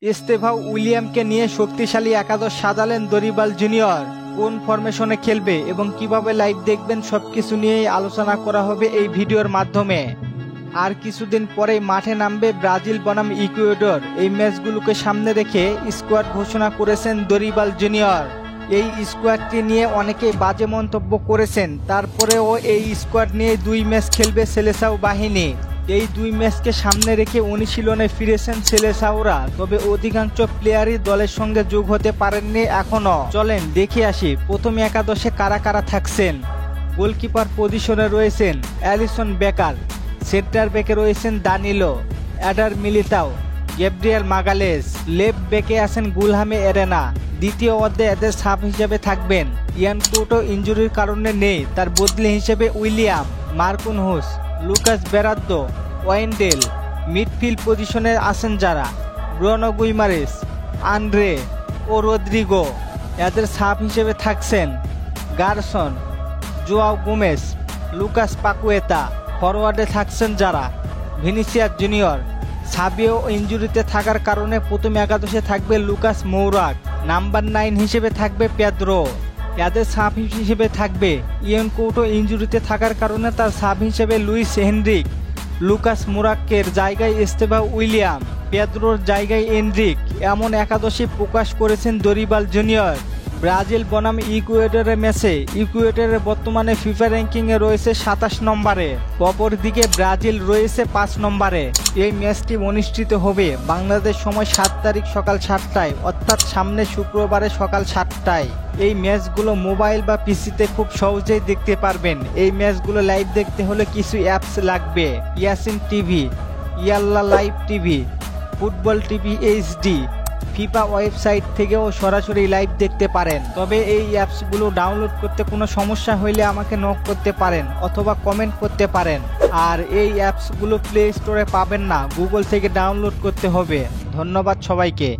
Estêvão উইলিয়ামকে নিয়ে শক্তিশালী একাদশ সাজালেন দরিবাল জুনিয়র। কোন ফরমেশনে খেলবে এবং কিভাবে লাইভ দেখবেন সবকিছু নিয়েই আলোচনা করা হবে এই ভিডিওর মাধ্যমে। আর কিছুদিন পরেই মাঠে নামবে ব্রাজিল বনাম ইকুয়েডর। এই ম্যাচগুলোকে সামনে রেখে স্কোয়াড ঘোষণা করেছেন দরিবাল জুনিয়র। এই স্কোয়াডটি নিয়ে অনেকেই বাজে মন্তব্য করেছেন, তারপরেও এই স্কোয়াড নিয়ে 2 ম্যাচ খেলবে সেলেসাও বাহিনী। এই 2 ম্যাচকে সামনে রেখে অনুশীলনে ফিরেছেন সেলেসাওরা, তবে অধিকাংশ প্লেয়ারই দলের সঙ্গে যোগ হতে পারেননি এখনো। চলেন দেখে আসি প্রথমে একাদশে কারা কারা থাকছেন। গোলকিপার পজিশনে রয়েছেন অ্যালিসন বেকার, সেন্টার ব্যাকে রয়েছেন দানিলো, অ্যাডার মিলিতাও, গ্যাব্রিয়েল মাগালেস, লেফট ব্যাকে আছেন গুলহামে এরেনা। দ্বিতীয় অর্ধে এদের সাব হিসেবে থাকবেন ইয়ান কোটো, ইনজুরির কারণে নেই, তার বদলি হিসেবে William, Marquinhos, Lucas Beraldo, Wendell. Midfield পজিশনে আছেন যারা ব্রুনো গুইমারেস, আন্দ্রে ও রদ্রিগো। এদের সাব হিসেবে থাকছেন Gerson, Joao Gomes, Lucas Paqueta. ফরওয়ার্ডে থাকছেন যারা ভিনিসিয়াস জুনিয়র। সাবিও ইনজুরিতে থাকার কারণে প্রথম একাদশে থাকবে লুকাস মৌরাক। নাম্বার 9 হিসেবে থাকবে পেদ্রো। এদের সাব হিসেবে থাকবে ইয়ান কোটো, ইনজুরিতে থাকার কারণে তার সাব হিসেবে লুইস হেনরিক। লুকাস মুরাক্কের জায়গায় এস্তেভাও উইলিয়াম, পেদ্রোর জায়গায় এনরিক। এমন একাদশী প্রকাশ করেছেন দরিবাল জুনিয়র। ব্রাজিল বনাম ইকুয়েডরের ম্যাচে ইকুয়েডরের বর্তমানে ফিফা র্যাঙ্কিংয়ে রয়েছে 27 নম্বরে, অপরদিকে ব্রাজিল রয়েছে 5 নম্বরে। এই ম্যাচটি অনুষ্ঠিত হবে বাংলাদেশ সময় 7 তারিখ সকাল 7টায়, অর্থাৎ সামনে শুক্রবারে সকাল 7টায়। এই ম্যাচগুলো মোবাইল বা পিসিতে খুব সহজেই দেখতে পারবেন। এই ম্যাচগুলো লাইভ দেখতে হলে কিছু অ্যাপস লাগবে। ইয়াসিন টিভি, ইয়াল্লা live TV, football TV HD. FIFA website থেকেও সরাসরি লাইভ দেখতে পারেন। তবে এই অ্যাপসগুলো ডাউনলোড করতে কোনো সমস্যা হইলে আমাকে নক করতে পারেন অথবা কমেন্ট করতে পারেন। আর এই অ্যাপসগুলো প্লে স্টোরে পাবেন না, গুগল থেকে ডাউনলোড করতে হবে। ধন্যবাদ সবাইকে।